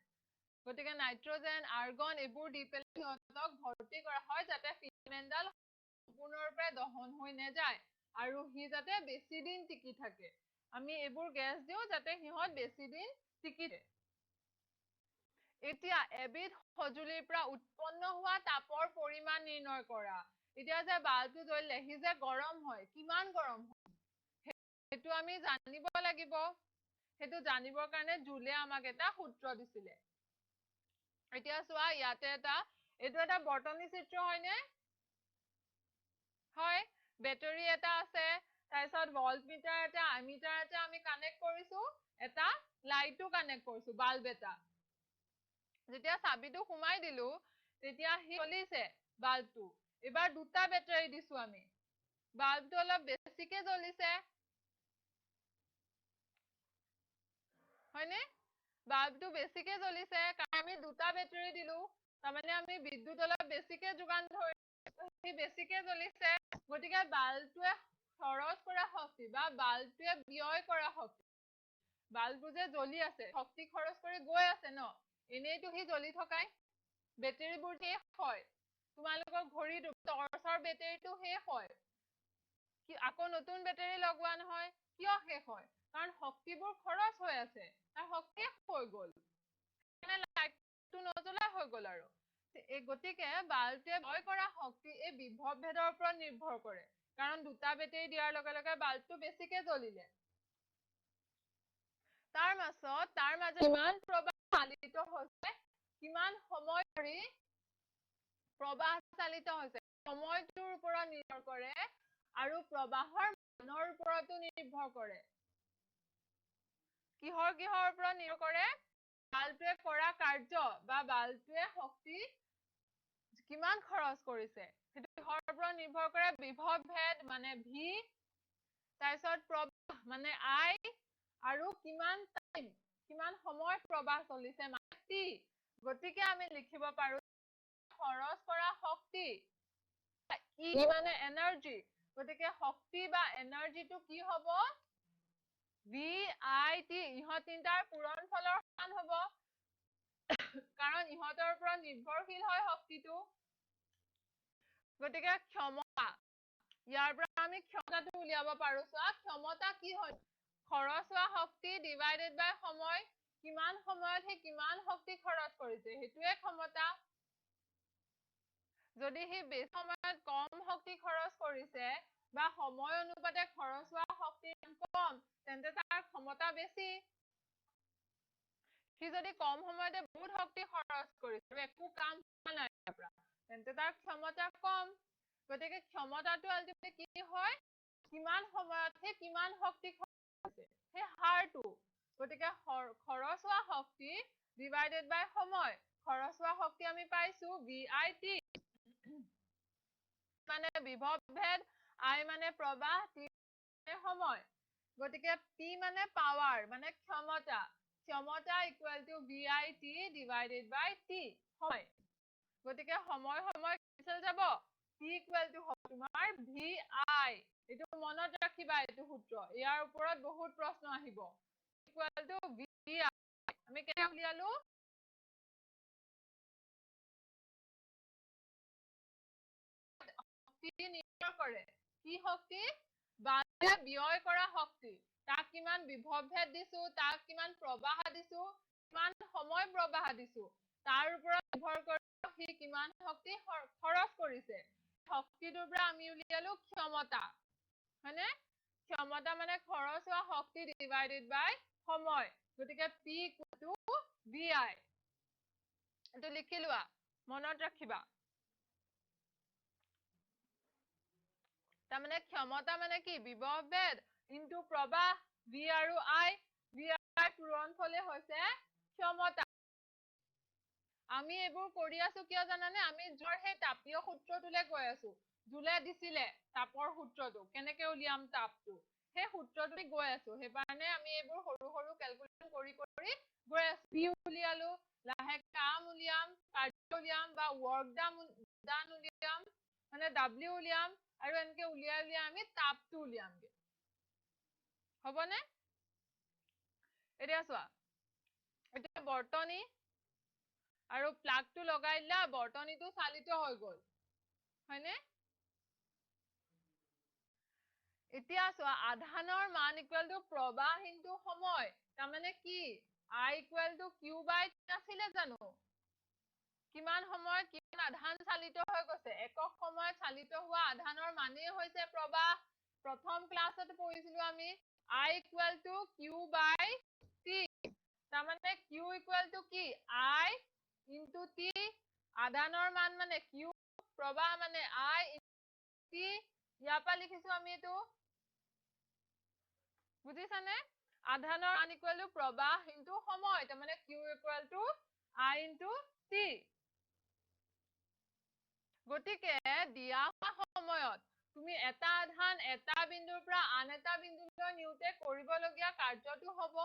গতিকে নাইট্ৰজেন আৰ্গন এইবোৰ দি পেলাই সিহঁতক ভৰ্তি কৰা হয় যাতে ফিলামেণ্টডাল সম্পূৰ্ণৰূপে দহন হৈ নাযায় আৰু সি যাতে বেছি দিন টিকি থাকে আমি এইবোৰ গেছ দিওঁ যাতে সিহঁত বেছি দিন টিকি থাকে এতিয়া এবিধ সঁজুলিৰ পৰা উৎপন্ন হোৱা তাপৰ পৰিমাণ নিৰ্ণয় কৰা এতিয়া যে বাল্বটো জ্বলিলে সি যে গৰম হয় কিমান গৰম হয় সেইটো আমি জানিব লাগিব সেইটো জানিবৰ কাৰণে জুলে আমাক এটা সূত্ৰ দিছিলে এতিয়া চোৱা ইয়াতে এইটো এটা বৰ্তনী চিত্ৰ হয়নে হয় বেটাৰী এটা আছে তাৰপিছত ভল্টমিটাৰ এটা এমিটাৰ এটা আমি কানেক্ট কৰিছো এটা লাইটো কানেক্ট কৰিছো বাল্ব এটা যেতিয়া চাবিটো সোমাই দিলো তেতিয়া হি জ্বলিছে বাল্বটো এবাৰ দুটা বেটাৰী দিছো আমি বাল্বটো অলপ বেছিকে জ্বলিছে হয়নে বাল্বটো বেছিকে জ্বলিছে কাৰণ আমি দুটা বেটাৰী দিলো তাৰমানে আমি বিদ্যুৎ অলপ বেছিকে যোগান ধৰি বেছিকে জ্বলিছে গতিকে বাল্বটোৱে খৰচ কৰা শক্তি বা বাল্বটোৱে ব্যয় কৰা শক্তি বাল্বটো যে জ্বলি আছে শক্তি খৰচ কৰি গৈ আছে ন এনেইতো সি জ্বলি থকাই বেটাৰীবোৰ শেষ হয় তোমালোকৰ ঘড়ীটো টৰ্চৰ বেটাৰীটো শেষ হয় কি আকৌ নতুন বেটাৰী লগোৱা নহয় কিয় শেষ হয় কাৰণ শক্তিবোৰ খৰচ হৈ আছে তাৰ শক্তি হৈ গ'ল মানে লাইটটো নজ্বলা হৈ গ'ল আৰু গতিকে বাল্বটোৱে ব্যয় কৰা শক্তি এই বিভৱ ভেদৰ ওপৰত নিৰ্ভৰ কৰে কাৰণ দুটা বেটাৰী দিয়াৰ লগে লগে বাল্বটো বেছিকে জ্বলিলে তাৰ মাজত কিমান প্ৰবাহ চালিত হৈছে কিমান সময় ধৰি প্ৰবাহ চালিত হৈছে সময়টোৰ ওপৰত নিৰ্ভৰ কৰে আৰু প্ৰবাহৰ মানৰ ওপৰতো নিৰ্ভৰ কৰে কিহৰ ওপৰত নিৰ্ভৰ কৰে বাল্বটোৱে কৰা কাৰ্য বা বাল্বটোৱে শক্তি কিমান খৰচ কৰিছে সেইটো কিহৰ ওপৰত নিৰ্ভৰ কৰে বিভৱ ভেদ মানে ভি তাৰপিছত প্ৰবাহ মানে আই আৰু কিমান টাইম কিমান সময় প্ৰবাহ চলিছে মানে টি গতিকে আমি লিখিব পাৰো খৰচ কৰা শক্তি ই মানে এনাৰ্জি গতিকে শক্তি বা এনাৰ্জিটো কি হ'ব ভি আই টি ইহঁত তিনিটাৰ পূৰণফলৰ সমান হ'ব কাৰণ ইহঁতৰ ওপৰত নিৰ্ভৰশীল হয় শক্তিটো গতিকে ক্ষমতা ইয়াৰ পৰা আমি ক্ষমতাটো উলিয়াব পাৰো চোৱা ক্ষমতা কি হয় খৰচ হোৱা শক্তি ডিভাইডেড বাই সময় কিমান সময়ত সি কিমান শক্তি খৰচ কৰিছে সেইটোৱে ক্ষমতা যদি সি বেছি সময়ত কম শক্তি খৰচ কৰিছে বা সময় অনুপাতে খৰচ হোৱা শক্তি কম তেন্তে তাৰ ক্ষমতা বেছি সি যদি কম সময়তে বহুত শক্তি খৰচ কৰিছে একো কাম হোৱা নাই তেন্তে তাৰ ক্ষমতা কম গতিকে ক্ষমতাটো আলটিমেটলি কি হয় কিমান সময়ত সি কিমান শক্তি খৰচ কৰিছে সেই হাৰটো গতিকে খৰচ হোৱা শক্তি ডিভাইডেড বাই সময় খৰচ হোৱা শক্তি আমি পাইছো VIT মানে বিভৱ ভেদ I মানে প্ৰবাহ T মানে সময় গতিকে P মানে পাৱাৰ মানে ক্ষমতা equal to VIT divided by T হয় গতিকে সময় কেনচেল যাব P ইকুৱেল টু হ'ব তোমাৰ VI এইটো মনত ৰাখিবা এইটো সূত্ৰ ইয়াৰ ওপৰত বহুত প্ৰশ্ন আহিব ইকুৱেল টু VI আমি কেনে উলিয়ালো শক্তি নিৰ্ভৰ কৰে কি শক্তি বাল্বে ব্যয় কৰা শক্তি তাক কিমান বিভৱ ভেদ দিছো তাক কিমান প্ৰবাহ দিছো কিমান সময় প্ৰবাহ দিছো তাৰ ওপৰত নিৰ্ভৰ কৰি সি কিমান শক্তি খৰচ কৰিছে শক্তিটোৰ পৰা আমি উলিয়ালো ক্ষমতা হয়নে ক্ষমতা মানে খৰচ হোৱা শক্তি ডিভাইডেড বাই সময় গতিকে P ইকুৱেল টু VI এইটো লিখি লোৱা মনত ৰাখিবা তাৰমানে ক্ষমতা মানে কি বিভৱ ভেদ ইনটু প্ৰবাহ V আৰু I পূৰণফলে হৈছে ক্ষমতা আমি এইবোৰ কৰি আছো কিয় জানানে আমি জোৰ সেই তাপীয় সূত্ৰটোলে গৈ আছো জুলে দিছিলে তাপৰ সূত্ৰটো কেনেকে উলিয়াম তাপটো সেই সূত্ৰটোলে গৈ আছো সেইকাৰণে আমি এইবোৰ সৰু সৰু ক্যালকুলেশন কৰি গৈ আছো P উলিয়ালো লাহে কাম উলিয়াম কাৰ্য উলিয়াম বা ওয়াৰ্ক ডান উলিয়াম মানে W উলিয়াম আৰু এনেকে উলিয়াই আমি তাপটো উলিয়ামগে হবনে এতিয়া চোৱা এটা বৰ্তনী আৰু প্লাগটো লগাই দিলা বৰ্তনীটো চালিত হৈ গ'ল হয়নে এতিয়া চোৱা আধানৰ মান ইকুৱেল টু প্ৰবাহ ইনটু সময় তাৰমানে কি I equal to Q by T আছিলে জানো কিমান সময় কিমান আধান চালিত হৈ গৈছে একক সময়ত চালিত হোৱা আধানৰ মানেই হৈছে প্ৰবাহ প্ৰথম ক্লাছত পঢ়িছিলো আমি I equal to Q by T তাৰমানে Q ইকুৱেল টু কি I ইনটু T আধানৰ মান মানে Q প্ৰবাহ মানে I T ইয়াৰ পৰা লিখিছো আমি এইটো বুজিছানে আধানৰ মান ইকুৱেল টু প্ৰবাহ ইনটু সময় তাৰমানে Q equal two I into T গতিকে দিয়া সময়ত তুমি এটা আধান এটা বিন্দুৰ পৰা আন এটা বিন্দুলৈ নিউতে কৰিবলগীয়া কাৰ্যটো হ'ব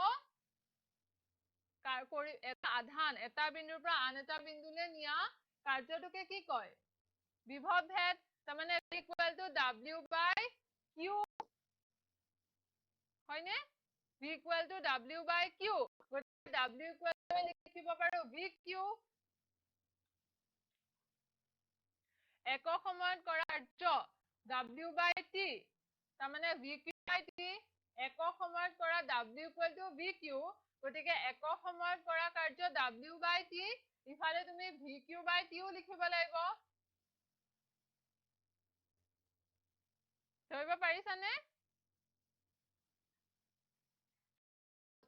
এটা আধান এটা বিন্দুৰ পৰা আন এটা বিন্দুলৈ নিয়া কাৰ্যটোকে কি কয় বিভৱ ভেদ তাৰমানে equal to W by Q হয়নে V equal to W by Q গতিকে W ইকুৱেল টু লিখিব পাৰো VQ একক সময়ত কৰা কাৰ্য W বাই T তাৰমানে VQ বাই T একক সময়ত কৰা W ইকুৱেল টু VQ গতিকে একক সময়ত কৰা কাৰ্য W বাই T ইফালে তুমি VQ বাই T লিখিব লাগিব ধৰিব পাৰিছানে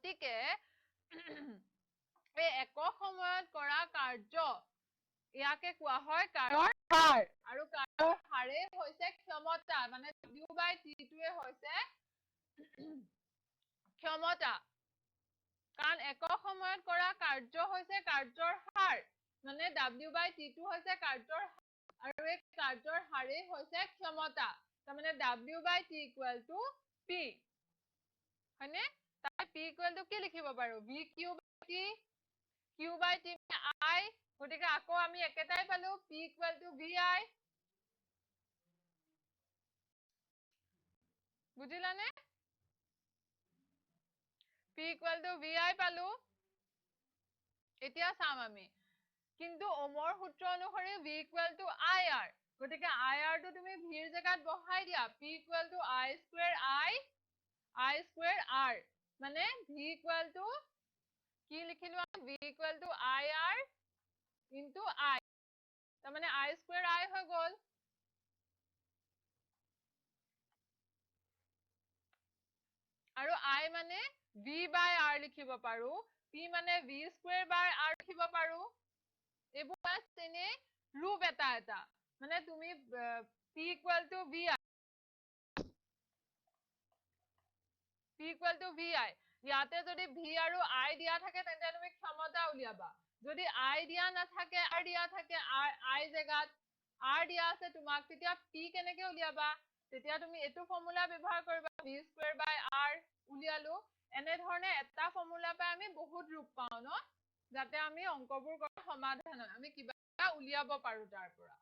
গতিকে এই একক সময়ত কৰা কাৰ্য ইয়াকে কোৱা হয় কাৰ্যৰ হাৰ আৰু কাৰ্যৰ হাৰে হৈছে ক্ষমতা মানে W বাই T টোৱে হৈছে ক্ষমতা কাৰণ একক সময়ত কৰা কাৰ্য হৈছে কাৰ্যৰ হাৰ মানে W বাই T টো হৈছে কাৰ্যৰ আৰু এই কাৰ্যৰ হাৰে হৈছে ক্ষমতা তাৰমানে W by T equal to P হয়নে তাই P ইকুৱেল টু কি লিখিব পাৰো VQ by T Q by T I গতিকে আকৌ আমি একেটাই পালো P equal to VI বুজিলানে P equal to VI পালো এতিয়া চাম আমি কিন্তু ওমৰ সূত্ৰ অনুসৰি V ইকুৱেল টু IR গতিকে IR টো তুমি V ৰ জাগাত বহাই দিয়া P equal to I square R মানে V ইকুৱেল টু কি লিখিলো V equal to IR into I তাৰমানে I স্কয়াৰ I হৈ গ'ল আৰু I মানে V by R লিখিব পাৰো P মানে V স্কয়াৰ by R লিখিব পাৰো এইবোৰ আছে ৰূপ এটা মানে তুমি P equal to VI P equal to VI ইয়াতে যদি V আৰু I দিয়া থাকে তেন্তে তুমি ক্ষমতা উলিয়াবা যদি I দিয়া নাথাকে R দিয়া থাকে I জাগাত R দিয়া আছে তোমাক তেতিয়া P কেনেকৈ উলিয়াবা তেতিয়া তুমি এটো ফৰ্মুলা ব্যৱহাৰ কৰিবা V স্কয়াৰ বাই R উলিয়ালো এনে ধৰণে এটা ফৰ্মুলা পাই আমি বহুত ৰূপ পাও ন যাতে আমি অংকবোৰ কৰা সমাধান আমি কিবা এটা উলিয়াব পাৰো তাৰ পৰা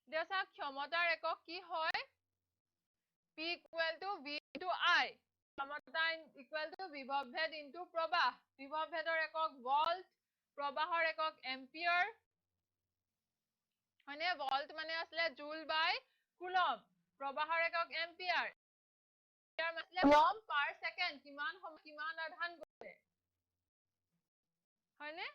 দেখা ক্ষমতাৰ একক কি হয় P equal to V into I ক্ষমতা ইকুৱেল টু বিভৱ ভেদ ইনটু প্ৰবাহ বিভৱ ভেদৰ একক ভল্ট প্ৰবাহৰ একক এম্পিয়াৰ হয়নে ভল্ট মানে আসলে জুল বাই কুলম প্ৰবাহৰ একক এম্পিয়াৰ ইয়াৰ মানে কুলম পাৰ সেকেন্ড কিমান আধান গৈছে হয়নে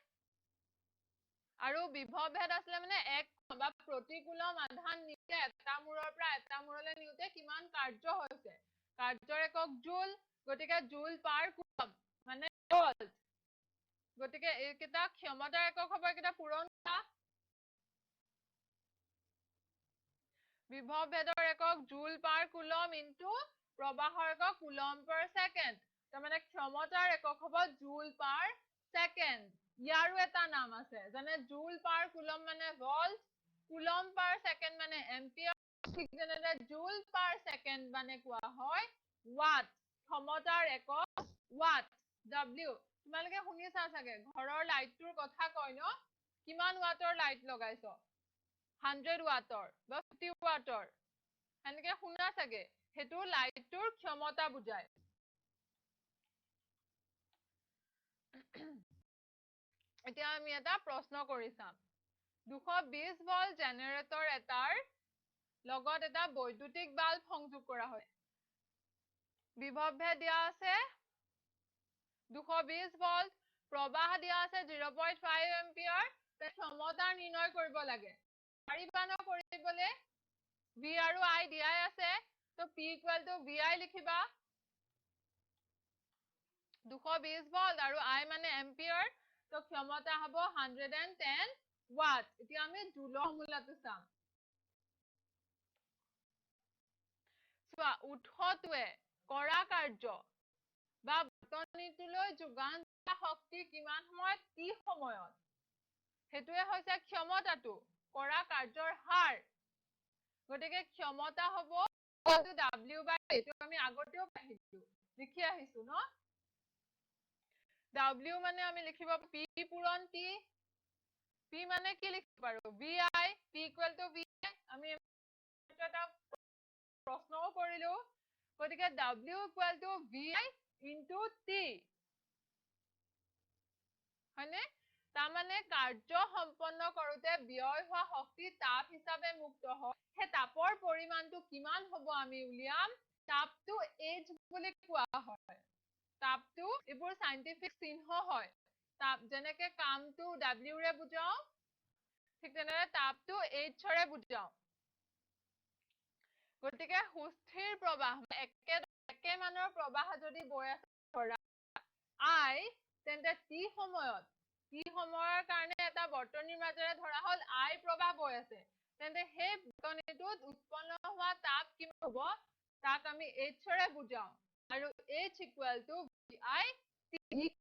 আৰু বিভৱ ভেদ আসলে মানে এক বা প্ৰতি কুলম আধান নিতে এটা মূৰৰ পৰা এটা মূৰলৈ নিউতে কিমান কাৰ্য হৈছে কাৰ্যৰ একক জুল গতিকে জুল পাৰ কুলম মানে ভল্ট গতিকে এইকেইটা ক্ষমতাৰ একক হ'ব এইকেইটা পূৰণ কৰা বিভৱ ভেদৰ একক জুল পাৰ কুলম ইনটু প্ৰবাহৰ একক কুলম পাৰ সেকেন্ড তাৰমানে ক্ষমতাৰ একক হ'ব জুল পাৰ সেকেন্ড ইয়াৰো এটা নাম আছে যেনে জুল পাৰ কুলম মানে ভল্ট কুলম পাৰ সেকেন্ড মানে এম্পিয়াৰ ঠিক যেনে জুল পাৰ সেকেন্ড মানে কোৱা হয় ওয়াট ক্ষমতাৰ একক ওয়াট W তোমালোকে শুনিছা চাগে ঘৰৰ লাইটটোৰ কথা কয় ন কিমান ওয়াটৰ লাইট লগাইছো 100 ওয়াটৰ বা 50 ওয়াটৰ এনেকে শুনা চাগে হেতু লাইটটোৰ ক্ষমতা বুজায় এতিয়া আমি এটা প্ৰশ্ন কৰি চাম 220 ভোল্ট জেনাৰেটৰ এটাৰ লগত এটা বৈদ্যুতিক বাল্ব সংযোগ কৰা হয় বিভৱভেদ দিয়া আছে 220 ভোল্ট প্ৰবাহ দিয়া আছে 0.5 এম্পিয়াৰ ক্ষমতা নিৰ্ণয় কৰিব লাগে পাৰিবা ন কৰিবলৈ V আৰু I দিয়াই আছে তো P = VI লিখিবা 220 ভোল্ট আৰু I মানে এম্পিয়াৰ তো ক্ষমতা হ'ব 110 ওয়াট এতিয়া আমি জুলৰ ফৰ্মুলাটো চাম চোৱা উৎসটোৱে কৰা কাৰ্য বা বৰ্তনীটোলৈ যোগান দিয়া শক্তি কিমান সময়ত কি সময়ত হেতুৱে হৈছে ক্ষমতাটো কৰা কাৰ্যৰ হাৰ গতিকে ক্ষমতা হ'ব W/A এটো আমি আগতেও পাইছো লিখি আহিছো ন W মানে আমি লিখিব P পূৰণ T P মানে কি লিখিব পাৰো VI P = VI আমি এটা প্ৰশ্নও কৰিলো গতিকে W = VI * T হয়নে তাৰ মানে কাৰ্য সম্পন্ন কৰোতে ব্যয় হোৱা শক্তি তাপ হিচাপে মুক্ত হয় হে তাপৰ পৰিমাণটো কিমান হ'ব আমি উলিয়াম তাপটো H বুলি কোৱা হয় তাপটো এবোৰ সাইন্টিফিক চিহ্ন হয় তাপ যেনেকে কামটো W ৰে বুজাও ঠিক তেনেদৰে তাপটো H ৰে বুজাও গতিকে সুস্থিৰ প্ৰবাহ একে মানৰ প্ৰবাহ যদি বৈ আছে ধৰা I তেন্তে T সময়ৰ কাৰণে এটা বৰ্তনীৰ মাজেৰে ধৰা হল I প্ৰবাহ বৈ আছে তেন্তে সেই বৰ্তনীটোত উৎপন্ন হোৱা তাপ কিমান হ'ব তাক আমি H ৰে বুজাও আৰু H = VI T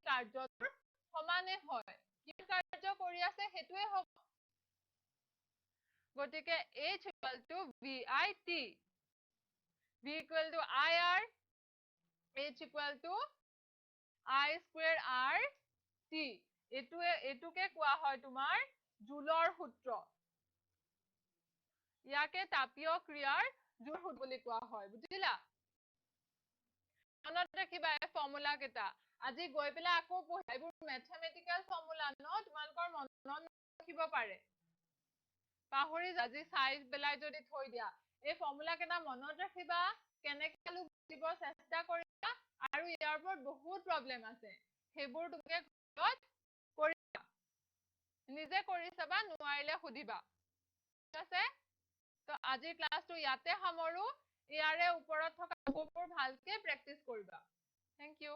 কাৰ্যৰ সমানে হয় কি কাৰ্য কৰি আছে হেতুৱে হ'ব গতিকে H = VI T V = IR H = I²R T এটুকে কোৱা হয় তোমাৰ জুলৰ সূত্ৰ ইয়াকে তাপীয় ক্ৰিয়াৰ জুল সূত্ৰ বুলি কোৱা হয় বুজিলা মনত ৰাখিবা এই ফৰ্মুলা কেইটা আজি গৈ পেলাই আকৌ পঢ়া এইবোৰ ম্যাথমেটিক্যাল ফৰ্মুলা ন তোমালোকৰ মনত ৰাখিব পাৰে পাহৰি আজি সাইজ বেলাই যদি থৈ দিয়া এই ফৰ্মুলা কেইটা মনত ৰাখিবা কেনেকৈ লিখিব চেষ্টা কৰিবা আৰু ইয়াৰ ওপৰত বহুত প্ৰবলেম আছে সেইবোৰ তুমি ঘৰত কৰিবা নিজে কৰি চাবা নোৱাৰিলে সুধিবা ঠিক আছে তো আজি ক্লাসটো ইয়াতে সামৰো ইয়াৰে ওপৰত থকা বহুবোৰ ভালকে প্ৰেক্টিস কৰিবা থ্যাংক ইউ